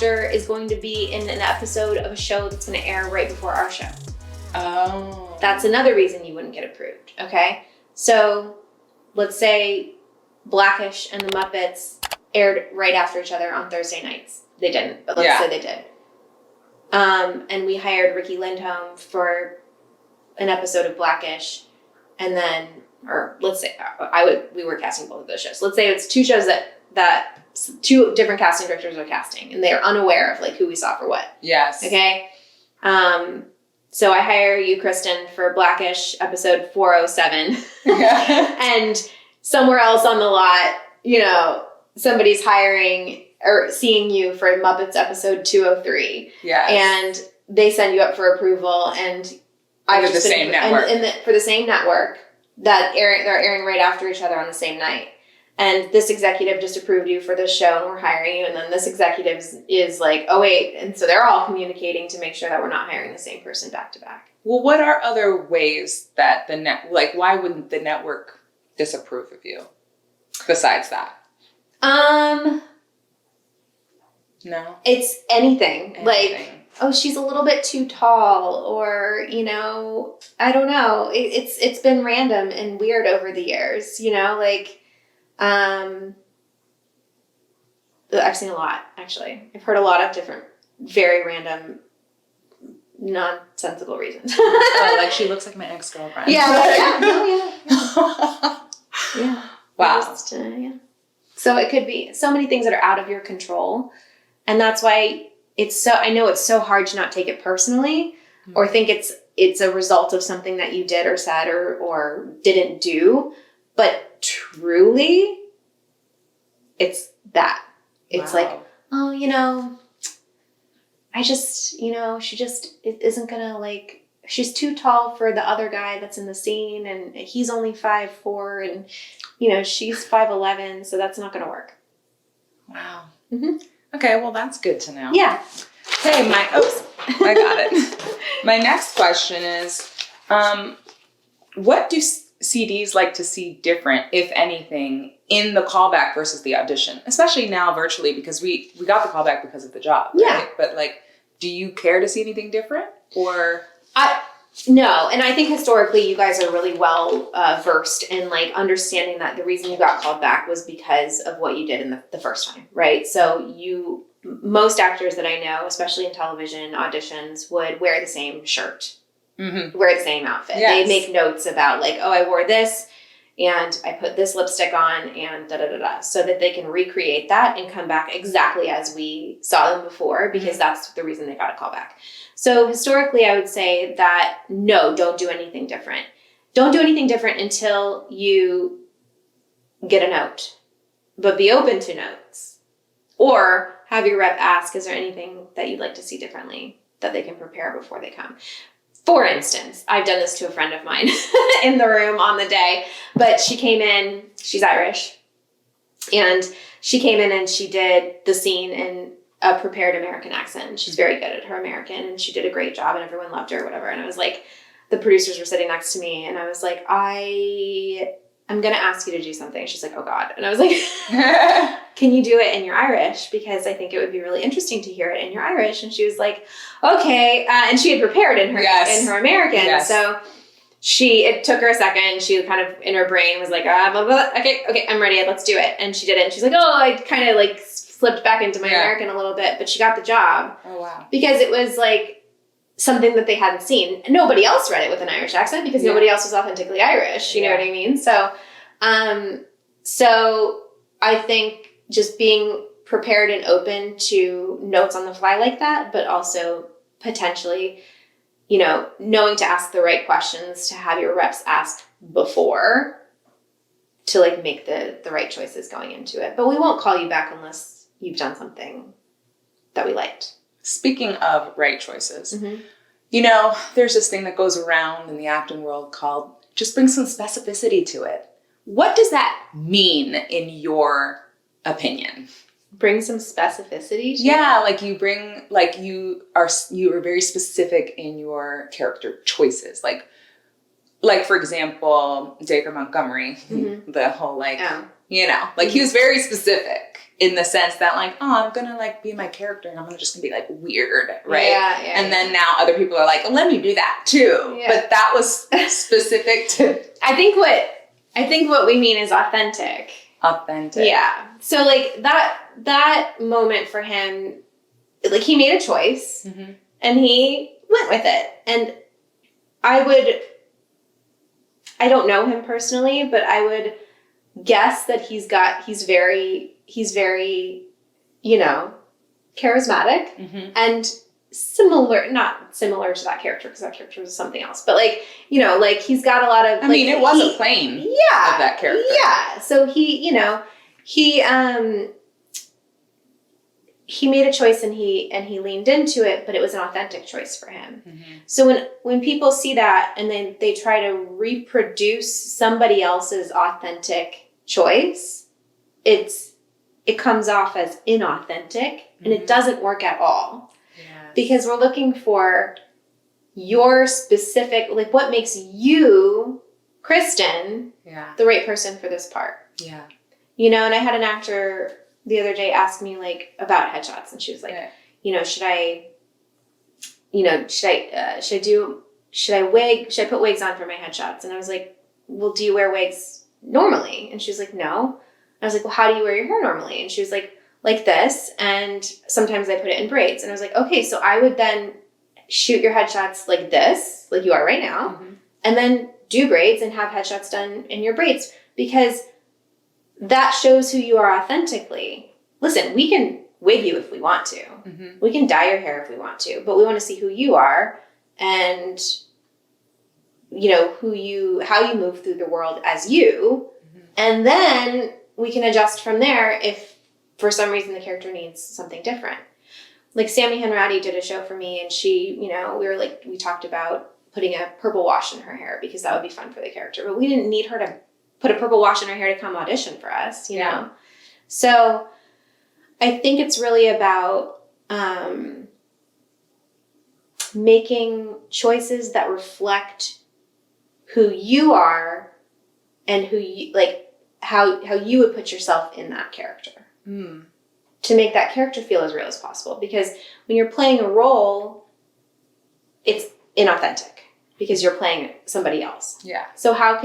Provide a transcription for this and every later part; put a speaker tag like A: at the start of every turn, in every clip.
A: actor is going to be in an episode of a show that's going to air right before our show.
B: Oh.
A: That's another reason you wouldn't get approved, okay? So let's say Blackish and the Muppets aired right after each other on Thursday nights. They didn't, but let's say they did. And we hired Ricky Lindholm for an episode of Blackish, and then, or let's say we were casting both of those shows. Let's say it's two shows that two different casting directors are casting, and they are unaware of like who we saw for what.
B: Yes.
A: Okay. So I hire you, Kristen, for Blackish episode 407, and somewhere else on the lot, you know, somebody's hiring or seeing you for Muppets episode 203.
B: Yes.
A: And they send you up for approval, and
B: for the same network.
A: For the same network that they're airing right after each other on the same night. And this executive just approved you for this show, and we're hiring you. And then this executive is like, oh, wait. And so they're all communicating to make sure that we're not hiring the same person back to back.
B: Well, what are other ways that why wouldn't the network disapprove of you besides that? No.
A: It's anything. Like, oh, she's a little bit too tall, or, you know, I don't know. It's been random and weird over the years, you know, like, I've seen a lot, actually. I've heard a lot of different, very random, nonsensical reasons.
B: Like she looks like my ex-girlfriend.
A: Yeah. Yeah.
B: Wow.
A: Yeah. So it could be so many things that are out of your control. And that's why I know it's so hard to not take it personally or think it's a result of something that you did or said or didn't do. But truly, it's that. It's like, oh, you know, I just, you know, she just isn't going to like, she's too tall for the other guy that's in the scene, and he's only 5'4", and, you know, she's 5'11", so that's not going to work.
B: Wow.
A: Mm-hmm.
B: Okay, well, that's good to know.
A: Yeah.
B: Hey, I got it. My next question is, what do CDs like to see different, if anything, in the callback versus the audition? Especially now virtually, because we got the callback because of the job, right?
A: Yeah.
B: But like, do you care to see anything different? Or
A: no, and I think historically you guys are really well versed in like understanding that the reason you got called back was because of what you did in the first time, right? So most actors that I know, especially in television auditions, would wear the same shirt, wear the same outfit.
B: Yes.
A: They make notes about like, oh, I wore this and I put this lipstick on and da-da-da-da, so that they can recreate that and come back exactly as we saw them before, because that's the reason they got a call back. So historically, I would say that no, don't do anything different. Don't do anything different until you get a note, but be open to notes. Or have your rep ask, is there anything that you'd like to see differently that they can prepare before they come? For instance, I've done this to a friend of mine in the room on the day, but she came in, she's Irish, and she came in and she did the scene in a prepared American accent. She's very good at her American, and she did a great job, and everyone loved her, whatever. And I was like, the producers were sitting next to me, and I was like, I'm going to ask you to do something. She's like, oh God. And I was like, can you do it in your Irish? Because I think it would be really interesting to hear it in your Irish. And she was like, okay. And she had prepared in her American.
B: Yes.
A: So it took her a second. She kind of in her brain was like, blah, blah, blah. Okay, I'm ready. Let's do it. And she did it. And she's like, oh, I kind of like slipped back into my American a little bit, but she got the job.
B: Oh, wow. Because
A: it was like something that they hadn't seen. Nobody else read it with an Irish accent because nobody else was authentically Irish. You know what I mean? So, so I think just being prepared and open to notes on the fly like that, but also potentially, you know, knowing to ask the right questions, to have your reps asked before to like make the right choices going into it. But we won't call you back unless you've done something that we liked.
B: Speaking of right choices, you know, there's this thing that goes around in the acting world called just bring some specificity to it. What does that mean in your opinion?
A: Bring some specificity?
B: Yeah, like you bring, like you are very specific in your character choices. Like for example, Dacre Montgomery, the whole like you know, like he was very specific in the sense that like, oh, I'm gonna like be my character and I'm just gonna be like weird, right?
A: Yeah,
B: and then now other people are like, let me do that too.
A: Yeah.
B: But that was specific to
A: I think what we mean is authentic.
B: authentic.
A: Yeah. So like that moment for him, like he made a choice and he went with it. And I don't know him personally, but I would guess that he's very, you know, charismatic and not similar to that character because that character was something else, but like, you know, like he's got a lot of,
B: I mean, it was a plane of that character.
A: Yeah. So he, you know, he made a choice and he leaned into it, but it was an authentic choice for him. So when people see that and then they try to reproduce somebody else's authentic choice, it comes off as inauthentic and it doesn't work at all. Because we're looking for your specific, like what makes you, Kristen, the right person for this part. Yeah. You know, and I had an actor the other day ask me like about headshots and she was like, you know, should I put wigs on for my headshots? And I was like, well, do you wear wigs normally? And she was like, no. I was like, well, how do you wear your hair normally? And she was like this, and sometimes I put it in braids. And I was like, okay, so I would then shoot your headshots like this, like you are right now, and then do braids and have headshots done in your braids, because that shows who you are authentically. Listen, we can wig you if we want to. We can dye your hair if we want to, but we want to see who you are and, you know, how you move through the world as you. And then we can adjust from there if for some reason the character needs something different. Like Sammy Henratty did a show for me and she, you know, we talked about putting a purple wash in her hair because that would be fun for the character, but we didn't need her to put a purple wash in her hair to come audition for us, you know? So I think it's really about making choices that reflect who you are and who you, like, how you would put yourself in that character to make that character feel as real as possible. Because when you're playing a role, it's inauthentic because you're playing somebody else. Yeah. So what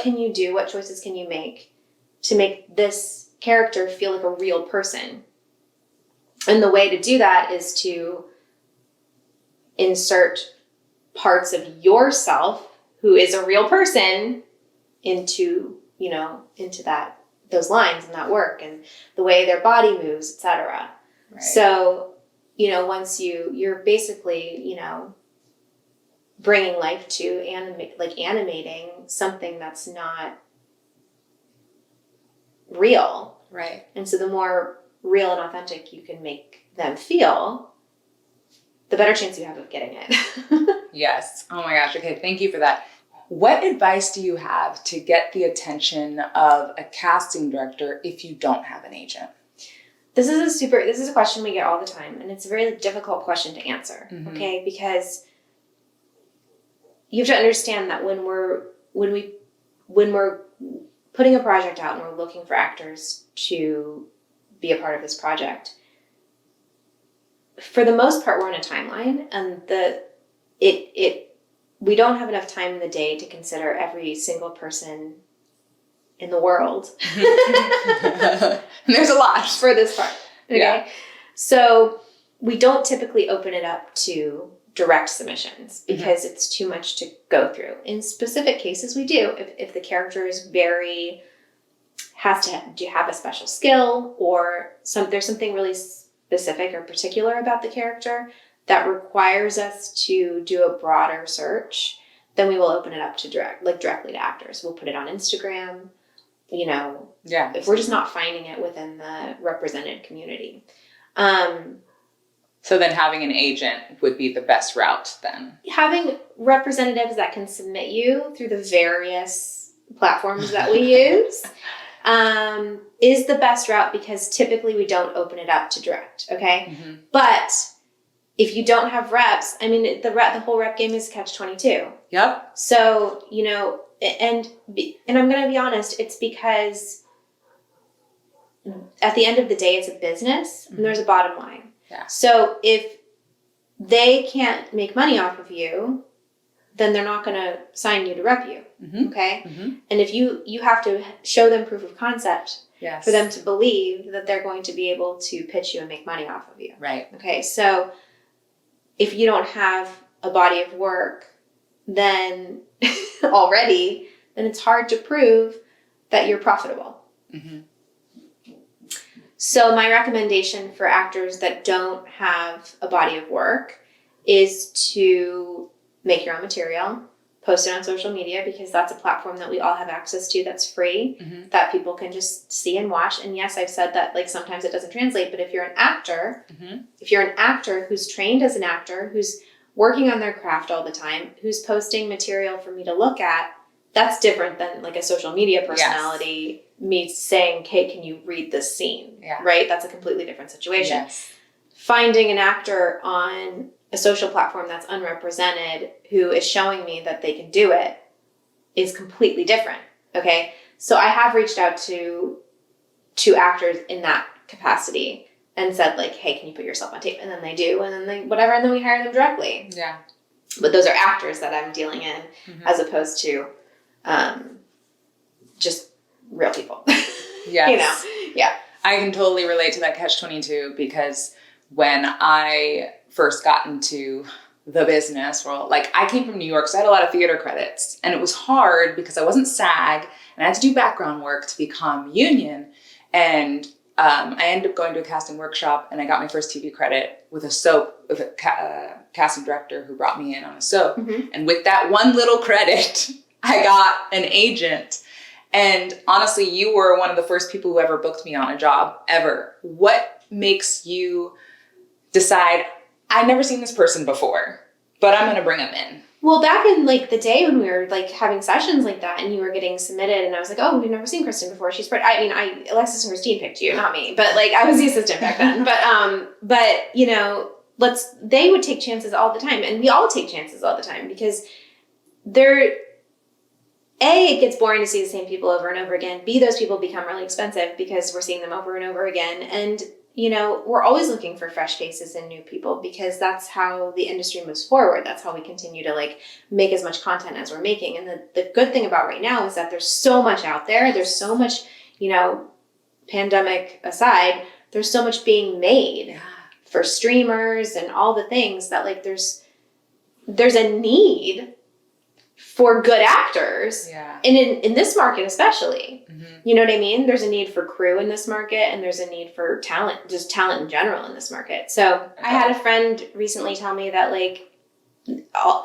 A: can you do? What choices can you make to make this character feel like a real person? And the way to do that is to insert parts of yourself, who is a real person, into those lines and that work and the way their body moves, etc. Right. So, you know, once you're basically, you know, bringing life to animating something that's not real. Right. And so the more real and authentic you can make them feel, the better chance you have of getting it.
B: Yes. Oh my gosh. Okay. Thank you for that. What advice do you have to get the attention of a casting director if you don't have an agent?
A: This is a question we get all the time, and it's a very difficult question to answer. Okay, because you have to understand that when we're putting a project out and we're looking for actors to be a part of this project, for the most part, we're on a timeline, and we don't have enough time in the day to consider every single person in the world.
B: There's a lot
A: for this part. Okay. Yeah. So we don't typically open it up to direct submissions because it's too much to go through. In specific cases, we do. If the character is has to have a special skill or there's something really specific or particular about the character that requires us to do a broader search, then we will open it up to directly to actors. We'll put it on Instagram, you know, if we're just not finding it within the represented community.
B: So then having an agent would be the best route then?
A: Having representatives that can submit you through the various platforms that we use is the best route because typically we don't open it up to direct, okay? But if you don't have reps, I mean, the whole rep game is catch-22. Yep. So, you know, and I'm going to be honest, it's because at the end of the day, it's a business and there's a bottom line.
B: Yeah.
A: So if they can't make money off of you, then they're not going to sign you to rep you. Okay. And if you have to show them proof of concept for them to believe that they're going to be able to pitch you and make money off of you.
B: Right.
A: Okay. So if you don't have a body of work, then already, then it's hard to prove that you're profitable. So my recommendation for actors that don't have a body of work is to make your own material, post it on social media, because that's a platform that we all have access to that's free, that people can just see and watch. And yes, I've said that like sometimes it doesn't translate, but if you're an actor, who's trained as an actor, who's working on their craft all the time, who's posting material for me to look at, that's different than like a social media personality, me saying, hey, can you read this scene? Right? That's a completely different situation. Finding an actor on a social platform that's unrepresented who is showing me that they can do it is completely different. Okay. So I have reached out to actors in that capacity and said like, hey, can you put yourself on tape? And then they do, and then they, whatever. And then we hire them directly. Yeah. But those are actors that I'm dealing in as opposed to, just real people.
B: Yes.
A: Yeah.
B: I can totally relate to that catch-22 because when I first got into the business world, like I came from New York, so I had a lot of theater credits, and it was hard because I wasn't SAG and I had to do background work to become union. And I ended up going to a casting workshop and I got my first TV credit with a soap, with a casting director who brought me in on a soap. And with that one little credit, I got an agent. And honestly, you were one of the first people who ever booked me on a job ever. What makes you decide, I've never seen this person before, but I'm going to bring them in?
A: Well, back in like the day when we were like having sessions like that and you were getting submitted and I was like, oh, we've never seen Kristen before. She's pretty, Alexis and Christine picked you, not me, but like I was the assistant back then. But you know, they would take chances all the time, and we all take chances all the time because it gets boring to see the same people over and over again. B, those people become really expensive because we're seeing them over and over again. And, you know, we're always looking for fresh faces and new people because that's how the industry moves forward. That's how we continue to like make as much content as we're making. And the good thing about right now is that there's so much out there. There's so much, you know, pandemic aside, there's so much being made for streamers and all the things that like there's a need for good actors, and in this market especially. You know what I mean? There's a need for crew in this market, and there's a need for talent, just talent in general in this market. So I had a friend recently tell me that like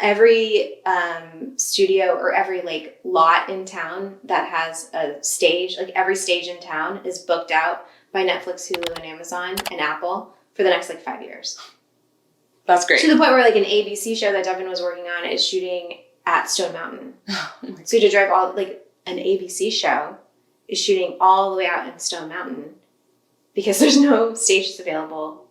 A: every studio or every like lot in town that has a stage, like every stage in town is booked out by Netflix, Hulu, and Amazon and Apple for the next like 5 years.
B: That's great.
A: To the point where like an ABC show that Devin was working on is shooting at Stone Mountain. So to drive all, like an ABC show is shooting all the way out in Stone Mountain because there's no stages available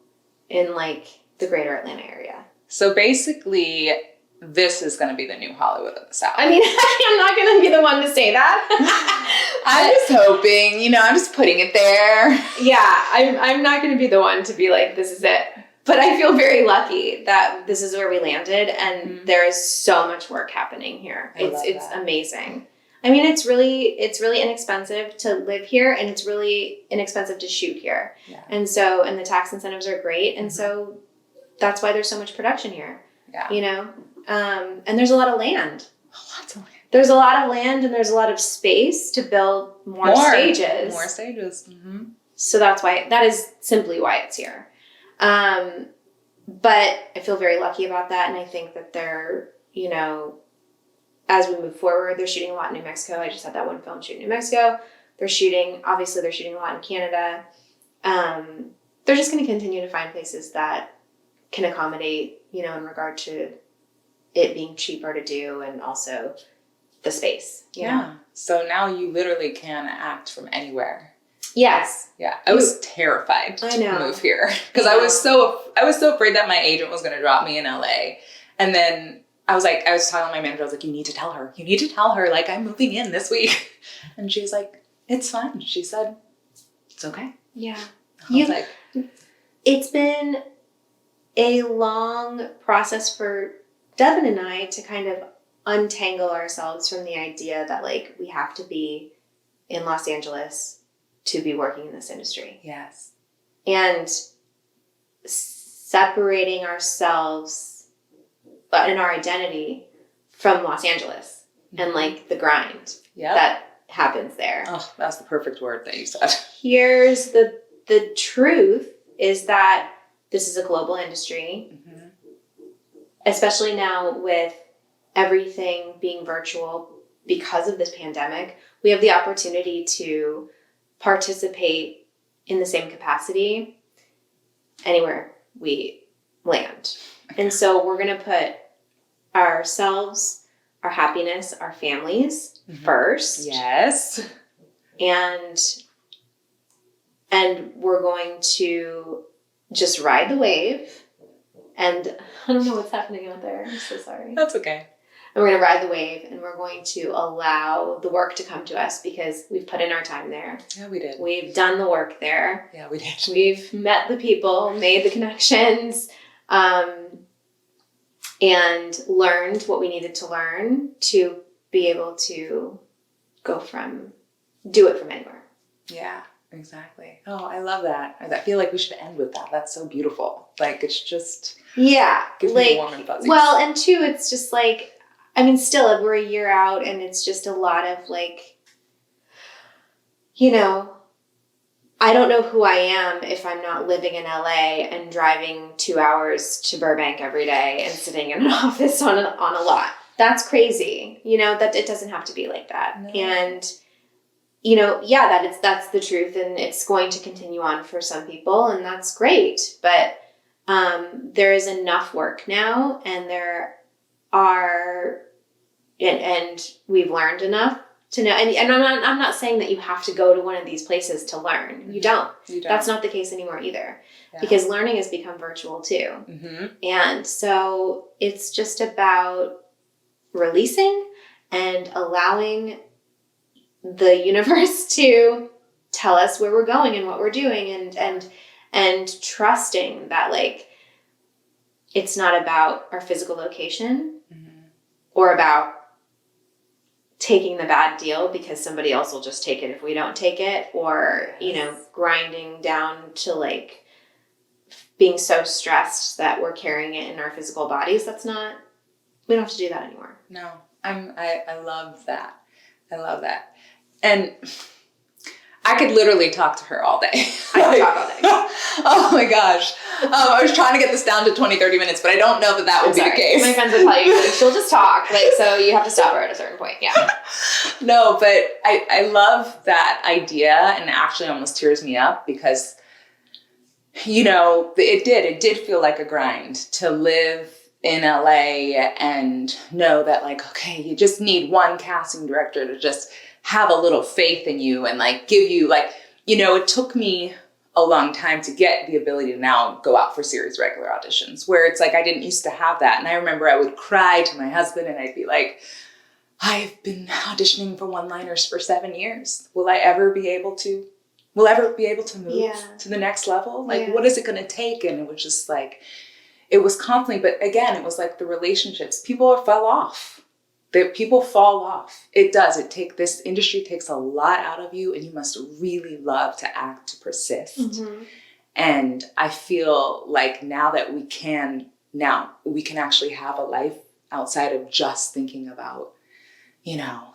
A: in like the greater Atlanta area.
B: So basically, this is going to be the new Hollywood of the South.
A: I mean, I'm not going to be the one to say that.
B: I'm just hoping, you know, I'm just putting it there.
A: Yeah, I'm not going to be the one to be like, this is it. But I feel very lucky that this is where we landed, and there is so much work happening here. It's amazing. I mean, it's really inexpensive to live here, and it's really inexpensive to shoot here. Yeah. And the tax incentives are great, and so that's why there's so much production here. Yeah. You know, and there's a lot of land. Lots of land. There's a lot of land, and there's a lot of space to build more stages.
B: More stages.
A: So that is simply why it's here. But I feel very lucky about that. And I think that they're, you know, as we move forward, they're shooting a lot in New Mexico. I just had that one film shoot in New Mexico. Obviously they're shooting a lot in Canada. They're just going to continue to find places that can accommodate, you know, in regard to it being cheaper to do and also the space. You know?
B: So now you literally can act from anywhere.
A: Yes.
B: Yeah. I was terrified to move here because I was so afraid that my agent was going to drop me in LA. And then I was telling my manager, I was like, you need to tell her, like I'm moving in this week. And she was like, it's fine. She said, It's okay.
A: Yeah.
B: It's
A: It's been a long process for Devin and I to kind of untangle ourselves from the idea that like we have to be in Los Angeles to be working in this industry.
B: Yes.
A: And separating ourselves and our identity from Los Angeles and like the grind that happens there.
B: Oh, that's the perfect word that you said.
A: Here's the truth is that this is a global industry, especially now with everything being virtual because of this pandemic. We have the opportunity to participate in the same capacity anywhere we land. And so we're going to put ourselves, our happiness, our families first.
B: Yes.
A: And we're going to just ride the wave. And I don't know what's happening out there. I'm so sorry.
B: That's okay.
A: And we're going to ride the wave, and we're going to allow the work to come to us because we've put in our time there.
B: Yeah, we did.
A: We've done the work there.
B: Yeah, we did.
A: We've met the people, made the connections, and learned what we needed to learn to be able to do it from anywhere.
B: Yeah, exactly. Oh, I love that. I feel like we should end with that. That's so beautiful. Like, it's just...
A: Yeah.
B: Gives me warm and fuzzy.
A: Well, and two, it's just like... I mean, still, we're a year out, and it's just a lot of, like, you know, I don't know who I am if I'm not living in LA and driving 2 hours to Burbank every day and sitting in an office on a lot. That's crazy. You know, that it doesn't have to be like that. No. And, you know, yeah, that's the truth, and it's going to continue on for some people, and that's great. But there is enough work now, and there are... And we've learned enough to know. And I'm not saying that you have to go to one of these places to learn. You don't. That's not the case anymore either. Yeah. Because learning has become virtual too. And so it's just about releasing and allowing the universe to tell us where we're going and what we're doing, and trusting that, like, it's not about our physical location or about taking the bad deal because somebody else will just take it if we don't take it, or, you know, grinding down to, like, being so stressed that we're carrying it in our physical bodies. We don't have to do that anymore.
B: No, I love that. I love that. And I could literally talk to her all day.
A: I could talk all day.
B: Oh my gosh. I was trying to get this down to 20, 30 minutes, but I don't know that would be the case.
A: My friends will tell you, like, she'll just talk. Like, so you have to stop her at a certain point. Yeah.
B: No, but I love that idea, and it actually almost tears me up because, you know, it did feel like a grind to live in LA and know that, like, okay, you just need one casting director to just have a little faith in you and, like, give you, like, you know, it took me a long time to get the ability to now go out for series regular auditions, where it's like I didn't used to have that. And I remember I would cry to my husband and I'd be like, I've been auditioning for one-liners for 7 years. Will I ever be able to move to the next level? Like, what is it going to take? And it was just like, it was constantly, but again, it was like the relationships. People fell off. People fall off. It does. This industry takes a lot out of you, and you must really love to act to persist. And I feel like now we can actually have a life outside of just thinking about, you know,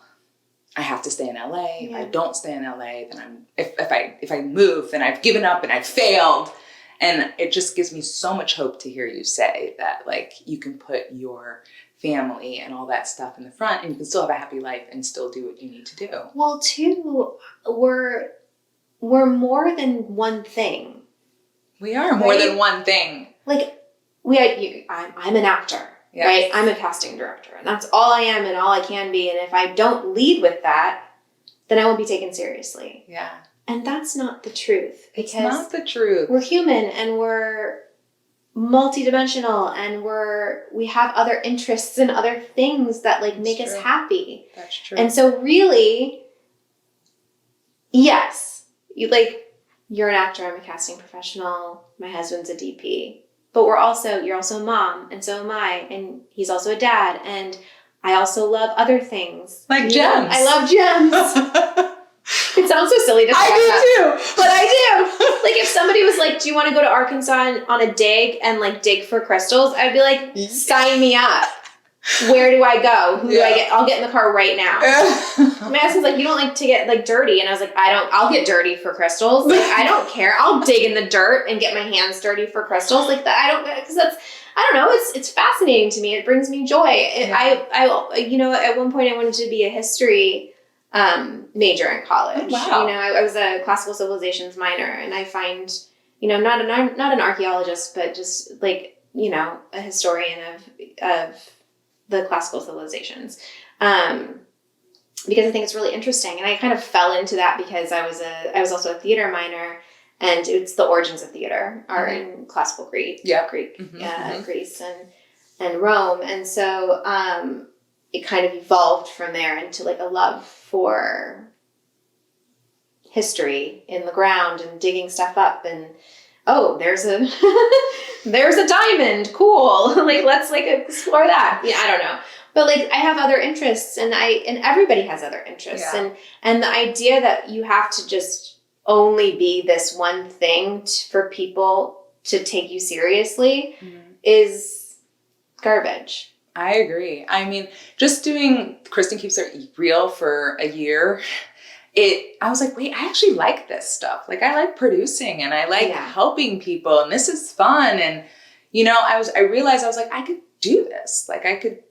B: I have to stay in LA. If I don't stay in LA, then if I move, then I've given up and I've failed. And it just gives me so much hope to hear you say that, like, you can put your family and all that stuff in the front, and you can still have a happy life and still do what you need to do.
A: Well, too, we're more than one thing.
B: We are more than one thing.
A: Like, I'm an actor, right? I'm a casting director, and that's all I am and all I can be. And if I don't lead with that, then I won't be taken seriously.
B: Yeah.
A: And that's not the truth.
B: It's not the truth.
A: We're human, and we're multidimensional, and we have other interests and other things that, like, make us happy.
B: That's true.
A: And so really, yes, you, like, you're an actor, I'm a casting professional, my husband's a DP. But you're also a mom, and so am I, and he's also a dad, and I also love other things.
B: Like gems.
A: I love gems. It sounds so silly to say
B: I do too.
A: But I do. Like, if somebody was like, do you want to go to Arkansas on a dig and like dig for crystals? I'd be like, sign me up. Where do I go? Who do I get? I'll get in the car right now. My husband's like, you don't like to get like dirty. And I was like, I'll get dirty for crystals. Like, I don't care. I'll dig in the dirt and get my hands dirty for crystals. Like that. Because I don't know. It's fascinating to me. It brings me joy. I at one point I wanted to be a history major in college.
B: Oh, wow.
A: I was a classical civilizations minor, and I find, not an archaeologist, but just like, a historian of the classical civilizations. Because I think it's really interesting. And I kind of fell into that because I was also a theater minor, and it's the origins of theater are in classical Greek, Greece and Rome. And so, it kind of evolved from there into like a love for history in the ground and digging stuff up, and there's a there's a diamond, cool. Like, let's like explore that. I don't know, but like I have other interests, and everybody has other interests, and the idea that you have to just only be this one thing for people to take you seriously is garbage.
B: I agree. I mean, just doing Kristen Keeps It Real for a year, I was like, wait, I actually like this stuff. Like, I like producing, and I like helping people, and this is fun. And, I realized I was like, I could do this. Like, I could,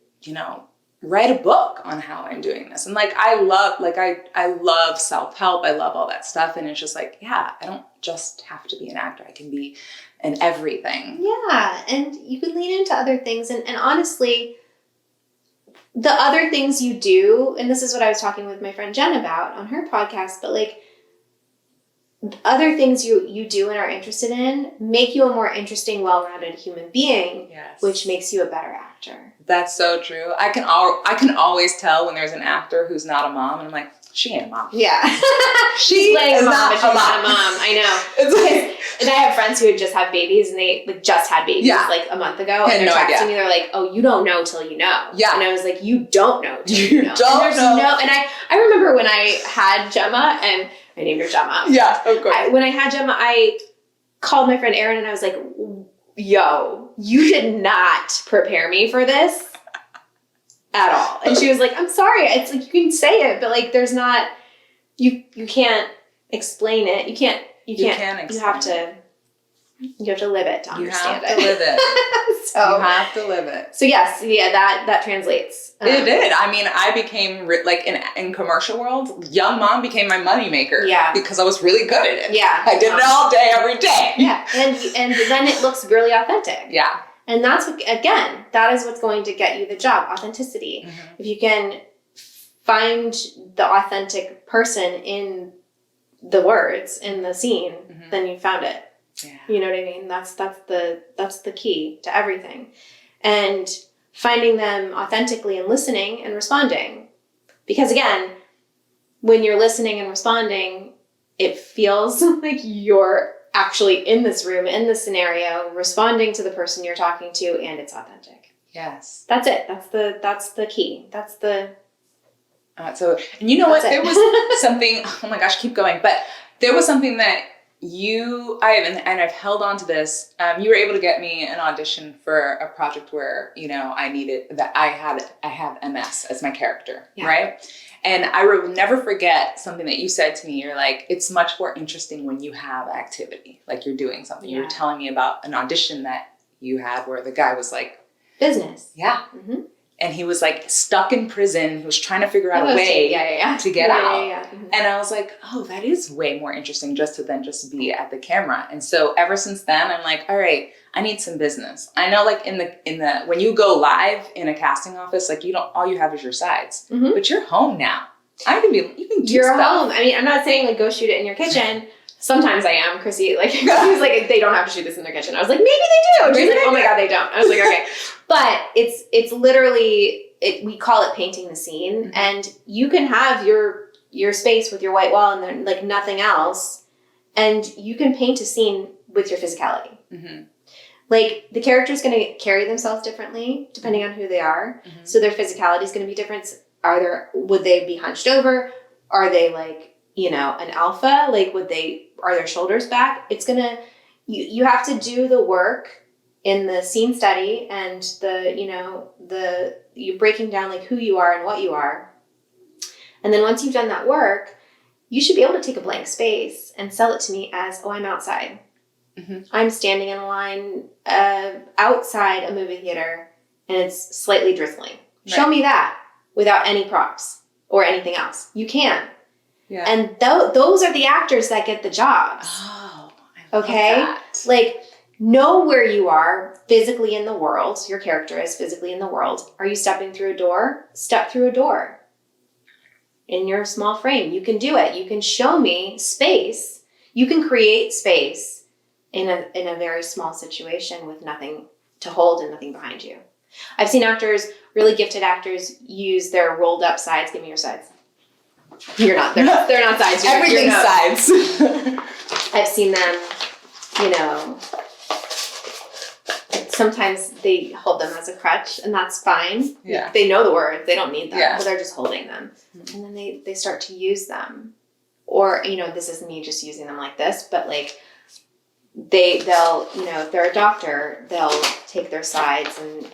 B: write a book on how I'm doing this. And like, I love self-help. I love all that stuff. And it's just like, I don't just have to be an actor. I can be an everything.
A: Yeah. And you can lean into other things. And honestly, the other things you do, and this is what I was talking with my friend Jen about on her podcast, but like, other things you do and are interested in make you a more interesting, well-rounded human being, which makes you a better actor.
B: That's so true. I can always tell when there's an actor who's not a mom, and I'm like, she ain't a mom.
A: Yeah.
B: She's
A: playing
B: not
A: mom, but she's not a mom. I know. And I have friends who had just had babies, and they like just had babies like a month ago, and they're texting me. They're like, "Oh, you don't know till you know." Yeah. And I was like, "You don't know till you know."
B: Don't know.
A: And I remember when I had Gemma, and I named her Gemma.
B: Yeah, of course.
A: When I had Gemma, I called my friend Erin, and I was like, "Yo, you did not prepare me for this at all." And she was like, "I'm sorry. It's like, you can say it, but like, there's not, you can't explain it. You can't explain you have to live it to understand it."
B: You have to live it. So you have to live it.
A: So yes, that translates.
B: It did. I mean, I became like in commercial world, young mom became my moneymaker. Yeah. Because I was really good at it. Yeah. I did it all day, every day.
A: Yeah. And then it looks really authentic. Yeah. And that's what, again, that is what's going to get you the job, authenticity. Mm-hmm. If you can find the authentic person in the words, in the scene, then you found it. Yeah. You know what I mean? That's the key to everything. And finding them authentically and listening and responding. Because again, when you're listening and responding, it feels like you're actually in this room, in this scenario, responding to the person you're talking to, and it's authentic. Yes. That's it. That's the key. That's the...
B: and you know what? There was something, oh my gosh, keep going. But there was something that I've held on to this. You were able to get me an audition for a project where, I needed that. I have MS as my character, right? And I will never forget something that you said to me. You're like, it's much more interesting when you have activity, like you're doing something. You were telling me about an audition that you had where the guy was like,
A: business.
B: Yeah. Mm-hmm. And he was like stuck in prison. He was trying to figure out a way to get out. Yeah. Mm-hmm. And I was like, oh, that is way more interesting just to be at the camera. And so ever since then, I'm like, all right, I need some business. I know, like in the when you go live in a casting office, like all you have is your sides, but you're home now. You can do
A: You're
B: stuff.
A: home. I mean, I'm not saying like go shoot it in your kitchen. Sometimes I am. Chrissy, like, she was like, they don't have to shoot this in their kitchen. I was like, maybe they do. And she's like, oh my God, they don't. I was like, okay. But it's literally, we call it painting the scene. Mm-hmm. And you can have your space with your white wall and then like nothing else. And you can paint a scene with your physicality.
B: Mm-hmm.
A: Like, the character's going to carry themselves differently depending on who they are.
B: Mm-hmm.
A: So their physicality is going to be different. Would they be hunched over? Are they like, an alpha? Like, are their shoulders back? It's going to, you have to do the work in the scene study and you breaking down like who you are and what you are. And then once you've done that work, you should be able to take a blank space and sell it to me as, I'm outside.
B: Mm-hmm.
A: I'm standing in a line outside a movie theater and it's slightly drizzling. Right. Show me that without any props or anything else. You can.
B: Yeah.
A: And those are the actors that get the jobs.
B: Oh, I love
A: okay?
B: that.
A: Like, know where you are physically in the world. Your character is physically in the world. Are you stepping through a door? Step through a door. In your small frame, you can do it. You can show me space. You can create space in a very small situation with nothing to hold and nothing behind you. I've seen actors, really gifted actors, use their rolled up sides. Give me your sides. They're not sides.
B: Everything's sides.
A: I've seen them, sometimes they hold them as a crutch, and that's fine.
B: Yeah.
A: They know the words. They don't need them,
B: yeah.
A: but they're just holding them. Mm-hmm. And then they start to use them. Or, this isn't me just using them like this, but like they'll, if they're a doctor, they'll take their sides and,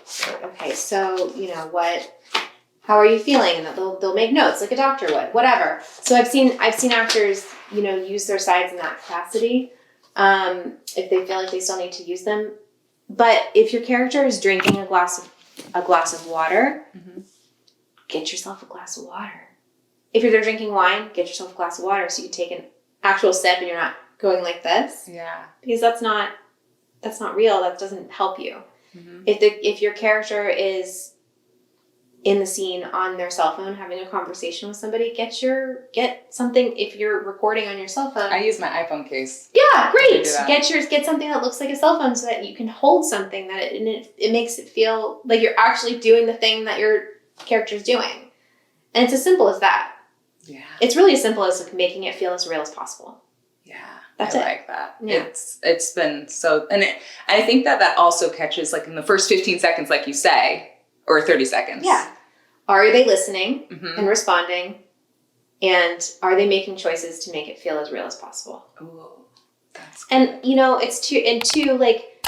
A: okay, so, how are you feeling? And they'll make notes like a doctor would, whatever. So I've seen actors, use their sides in that capacity, if they feel like they still need to use them. But if your character is drinking a glass of water, mm-hmm. get yourself a glass of water. If you're drinking wine, get yourself a glass of water so you can take an actual sip and you're not going like this.
B: Yeah.
A: Because that's not real. That doesn't help you. Mm-hmm. If your character is in the scene on their cell phone having a conversation with somebody, get something. If you're recording on your cell phone,
B: I use my iPhone case.
A: Yeah, great. Get something that looks like a cell phone so that you can hold something that it makes it feel like you're actually doing the thing that your character's doing. And it's as simple as that.
B: Yeah.
A: It's really as simple as like making it feel as real as possible.
B: Yeah.
A: That's
B: I
A: it.
B: like that.
A: Yeah.
B: It's been so, and I think that also catches like in the first 15 seconds, like you say, or 30 seconds. Yeah.
A: Are they listening
B: mm-hmm.
A: and responding? And are they making choices to make it feel as real as possible?
B: Ooh, that's good.
A: And, it's two, like,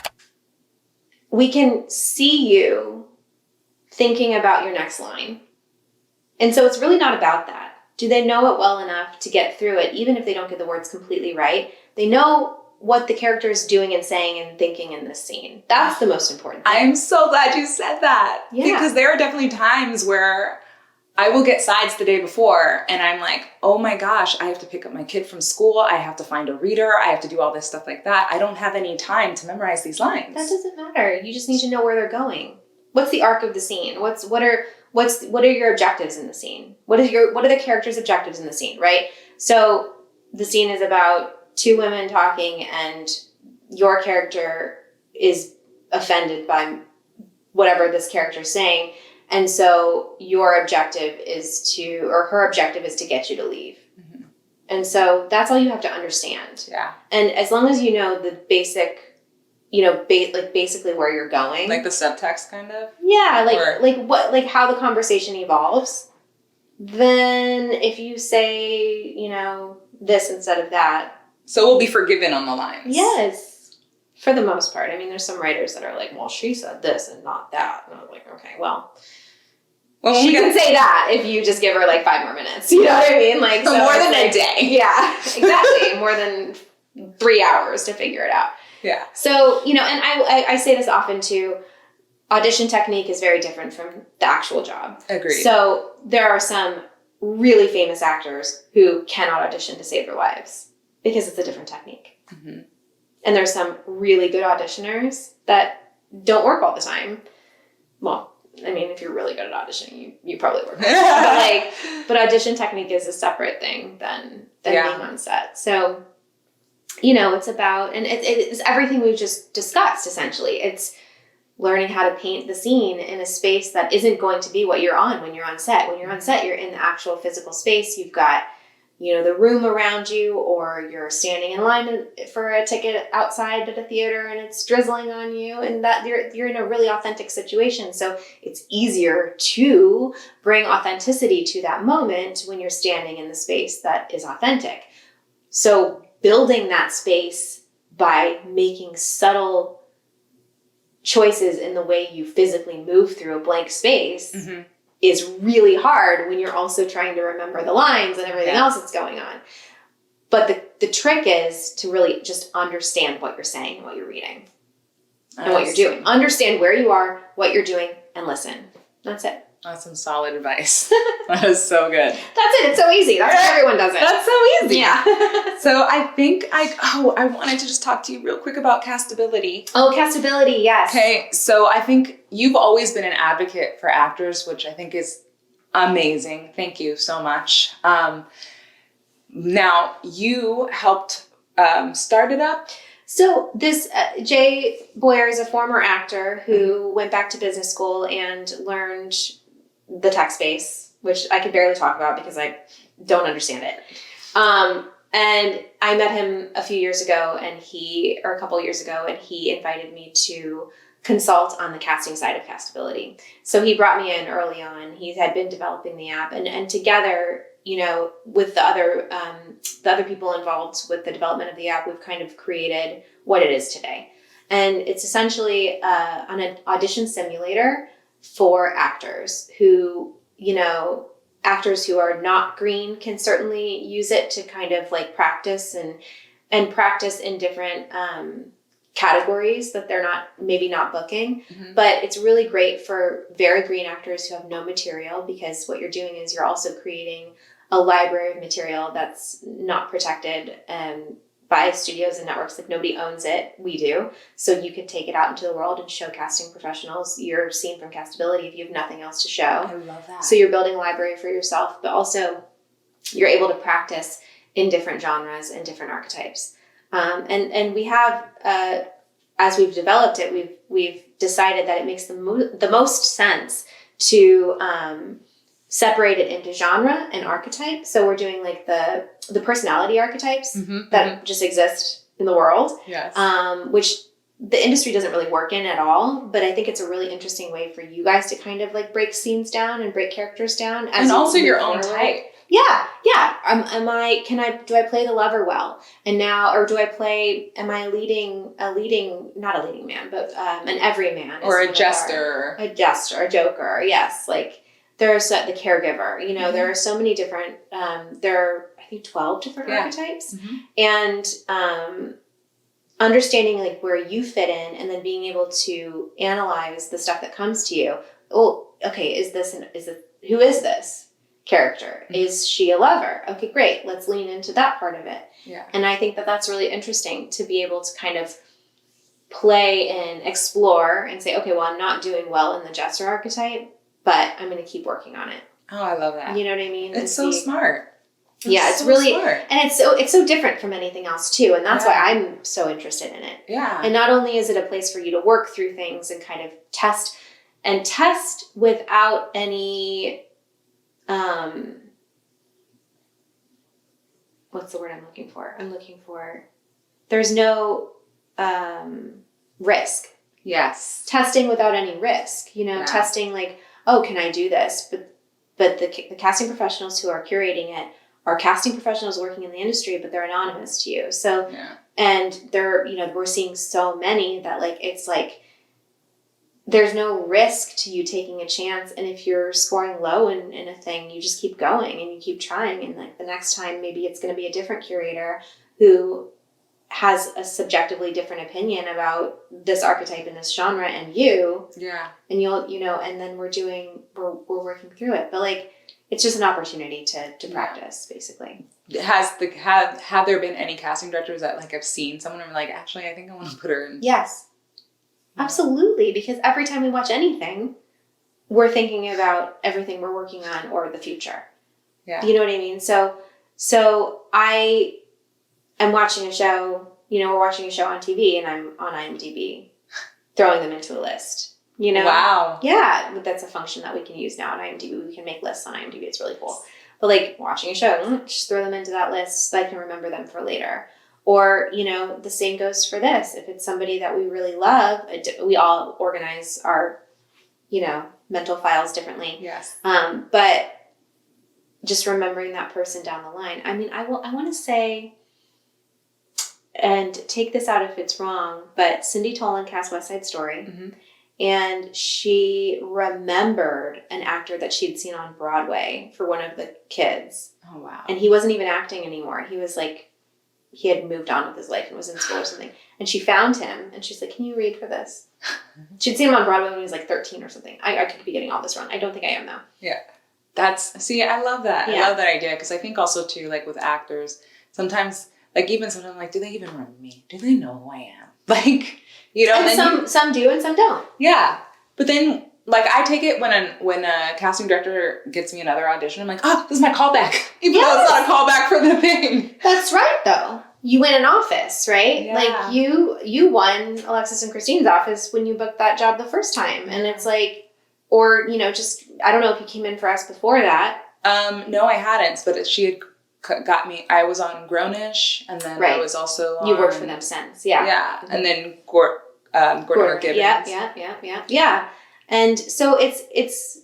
A: we can see you thinking about your next line. And so it's really not about that. Do they know it well enough to get through it, even if they don't get the words completely right? They know what the character is doing and saying and thinking in this scene. That's the most important thing.
B: I'm so glad you said that.
A: Yeah.
B: Because there are definitely times where I will get sides the day before and I'm like, oh my gosh, I have to pick up my kid from school. I have to find a reader. I have to do all this stuff like that. I don't have any time to memorize these lines.
A: That doesn't matter. You just need to know where they're going. What's the arc of the scene? What are your objectives in the scene? What are the characters' objectives in the scene, right? So the scene is about two women talking and your character is offended by whatever this character is saying. And so her objective is to get you to leave. Mm-hmm. And so that's all you have to understand.
B: Yeah.
A: And as long as you know the basic, basically where you're going.
B: Like the subtext kind of?
A: Yeah. Like how the conversation evolves. Then if you say, this instead of that.
B: So we'll be forgiven on the lines.
A: Yes. For the most part. I mean, there's some writers that are like, well, she said this and not that. And I'm like, okay, well she can say that if you just give her like 5 more minutes. You know what I mean? Like
B: so more than a day.
A: Yeah, exactly. More than 3 hours to figure it out.
B: Yeah.
A: So, and I say this often too, audition technique is very different from the actual job.
B: Agreed.
A: So there are some really famous actors who cannot audition to save their lives because it's a different technique. Mm-hmm. And there's some really good auditioners that don't work all the time. Well, I mean, if you're really good at auditioning, you probably work all the time. But audition technique is a separate thing than being on set. So, it's about, and it's everything we've just discussed, essentially. It's learning how to paint the scene in a space that isn't going to be what you're on when you're on set. When you're on set, you're in the actual physical space. You've got, the room around you, or you're standing in line for a ticket outside at a theater and it's drizzling on you, and that you're in a really authentic situation. So it's easier to bring authenticity to that moment when you're standing in the space that is authentic. So building that space by making subtle choices in the way you physically move through a blank space is really hard when you're also trying to remember the lines and everything else that's going on. But the trick is to really just understand what you're saying and what you're reading and what you're doing. Understand where you are, what you're doing, and listen. That's it.
B: That's some solid advice. That is so good.
A: That's it. It's so easy. That's how everyone does it.
B: That's so easy.
A: Yeah.
B: So I think I wanted to just talk to you real quick about Castability.
A: Oh, Castability, yes.
B: Okay, so I think you've always been an advocate for actors, which I think is amazing. Thank you so much. Now, you helped start it up.
A: So this Jay Boyer is a former actor who went back to business school and learned the tech space, which I could barely talk about because I don't understand it. And I met him a few years ago, or a couple years ago, and he invited me to consult on the casting side of Castability. So he brought me in early on. He had been developing the app, and together, with the other people involved with the development of the app, we've kind of created what it is today. And it's essentially an audition simulator for actors who, actors who are not green can certainly use it to kind of like practice and practice in different categories that they're maybe not booking. But it's really great for very green actors who have no material, because what you're doing is you're also creating a library of material that's not protected by studios and networks. Like, nobody owns it. We do. So you could take it out into the world and show casting professionals your scene from Castability if you have nothing else to show.
B: I love that.
A: So you're building a library for yourself, but also you're able to practice in different genres and different archetypes. And we have, as we've developed it, we've decided that it makes the most sense to separate it into genre and archetype. So we're doing like the personality archetypes that just exist in the world, which the industry doesn't really work in at all. But I think it's a really interesting way for you guys to kind of like break scenes down and break characters down,
B: and also your own type.
A: Yeah. Do I play the lover well? And now, or do I play, am I not a leading man, but an everyman.
B: Or a jester.
A: A joker, yes. Like, there's the caregiver, there are so many different, there are, I think, 12 different archetypes. And understanding like where you fit in, and then being able to analyze the stuff that comes to you. Oh, okay, who is this character? Is she a lover? Okay, great. Let's lean into that part of it. Yeah. And I think that that's really interesting to be able to kind of play and explore and say, okay, well, I'm not doing well in the jester archetype, but I'm going to keep working on it.
B: Oh, I love that.
A: You know what I mean?
B: It's so smart.
A: Yeah, it's so really smart. And it's so different from anything else too, and that's why I'm so interested in it. Yeah. And not only is it a place for you to work through things and kind of test without any what's the word I'm looking for? There's no risk. Yes. Testing without any risk. Testing like, oh, can I do this? But the casting professionals who are curating it are casting professionals working in the industry, but they're anonymous to you. So, and they're, we're seeing so many that like, it's like, there's no risk to you taking a chance. And if you're scoring low in a thing, you just keep going and you keep trying. And like the next time, maybe it's going to be a different curator who has a subjectively different opinion about this archetype in this genre and you. Yeah. And you'll, and then we're working through it. But like, it's just an opportunity to practice, basically.
B: Have there been any casting directors that like have seen someone and like, actually, I think I want to put her in?
A: Yes. Absolutely. Because every time we watch anything, we're thinking about everything we're working on or the future. Yeah. You know what I mean? So I am watching a show, we're watching a show on TV and I'm on IMDb throwing them into a list. Wow. Yeah, that's a function that we can use now on IMDb. We can make lists on IMDb. It's really cool. But like watching a show, just throw them into that list so I can remember them for later. Or, you know, the same goes for this. If it's somebody that we really love, we all organize our, you know, mental files differently.
B: Yes.
A: But just remembering that person down the line. I mean, I want to say, and take this out if it's wrong, but Cindy Tolan cast West Side Story.
B: Mm-hmm.
A: And she remembered an actor that she'd seen on Broadway for one of the kids.
B: Oh, wow.
A: And he wasn't even acting anymore. He was like, he had moved on with his life and was in school or something. And she found him and she's like, can you read for this? She'd seen him on Broadway when he was like 13 or something. I could be getting all this wrong. I don't think I am though.
B: Yeah. I love that.
A: Yeah.
B: I love that idea because I think also too, like with actors, sometimes, like even sometimes I'm like, do they even remember me? Do they know who I am? Like, you know,
A: and some do and some don't.
B: Yeah. But then, like, I take it when a casting director gets me another audition, I'm like, oh, this is my callback. Even though it's not a callback for the thing.
A: That's right, though. You win an office, right?
B: Yeah.
A: Like, you won Alexis and Christine's office when you booked that job the first time. And it's like, or, you know, just, I don't know if you came in for us before that.
B: No, I hadn't. But she had got me, I was on Grownish, and then I was also on...
A: You worked for them since, yeah.
B: Yeah, and then Gordon Gibbons.
A: Yeah. And so it's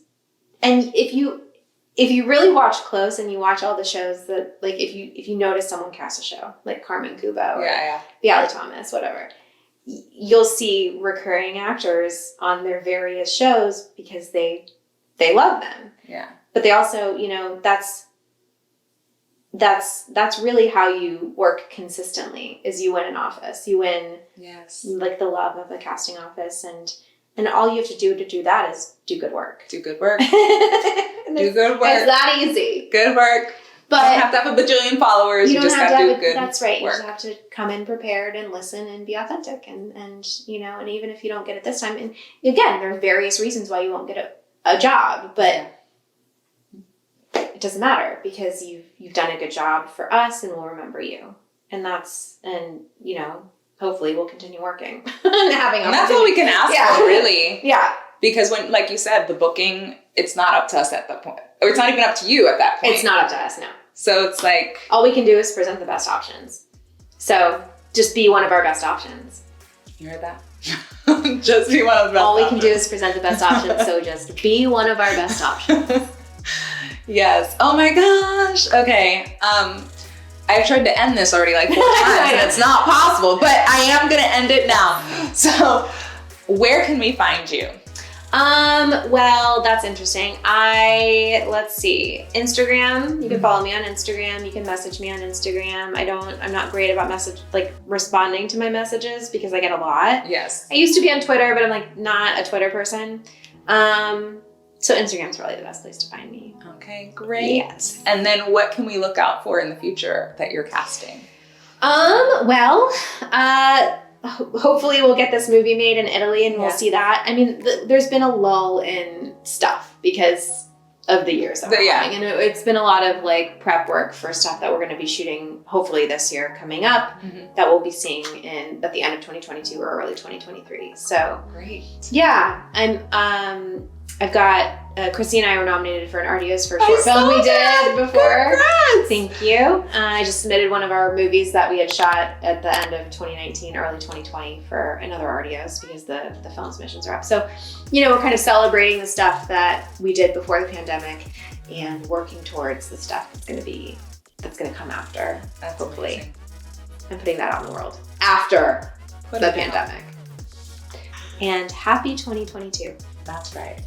A: and if you really watch close and you watch all the shows that, like, if you notice someone cast a show, like Carmen Cuba or Bialy Thomas, whatever, you'll see recurring actors on their various shows because they love them.
B: Yeah.
A: But they also, you know, that's really how you work consistently, is you win an office. You win like the love of a casting office, and all you have to do that is do good work.
B: Do good work. Do good work.
A: It's that easy.
B: Good work.
A: But
B: you don't have to have a bajillion followers. You just have to do good.
A: That's right.
B: Work.
A: You just have to come in prepared and listen and be authentic, and you know, and even if you don't get it this time, and again, there are various reasons why you won't get a job, but it doesn't matter because you've done a good job for us, and we'll remember you, and you know, hopefully we'll continue working and having.
B: And that's all we can ask for, really.
A: Yeah.
B: Because when, like you said, the booking, it's not up to us at that point. Or it's not even up to you at that point.
A: It's not up to us, no.
B: So it's like...
A: all we can do is present the best options. So just be one of our best options.
B: You heard that? Just be one of the best
A: All we
B: options.
A: can do is present the best options, so just be one of our best options.
B: Yes. Oh my gosh. Okay. I've tried to end this already like 4 times and it's not possible, but I am going to end it now. So where can we find you?
A: Well, that's interesting. Let's see. Instagram. You can follow me on Instagram. You can message me on Instagram. I'm not great about responding to my messages because I get a lot.
B: Yes.
A: I used to be on Twitter, but I'm like not a Twitter person. So Instagram's probably the best place to find me.
B: Okay, great.
A: Yes.
B: And then what can we look out for in the future that you're casting?
A: Hopefully we'll get this movie made in Italy and we'll see that. I mean, there's been a lull in stuff because of the years that we're having. And it's been a lot of like prep work for stuff that we're going to be shooting hopefully this year coming up that we'll be seeing at the end of 2022 or early 2023. So
B: great.
A: Yeah, I've got Chrissy and I were nominated for an Artios for a short film we did before.
B: Congrats!
A: Thank you. I just submitted one of our movies that we had shot at the end of 2019, early 2020 for another Artios because the film submissions are up. So, you know, we're kind of celebrating the stuff that we did before the pandemic and working towards the stuff that's going to come after.
B: That's
A: hopefully.
B: Amazing.
A: And putting that out in the world after the pandemic. And happy 2022.
B: That's right.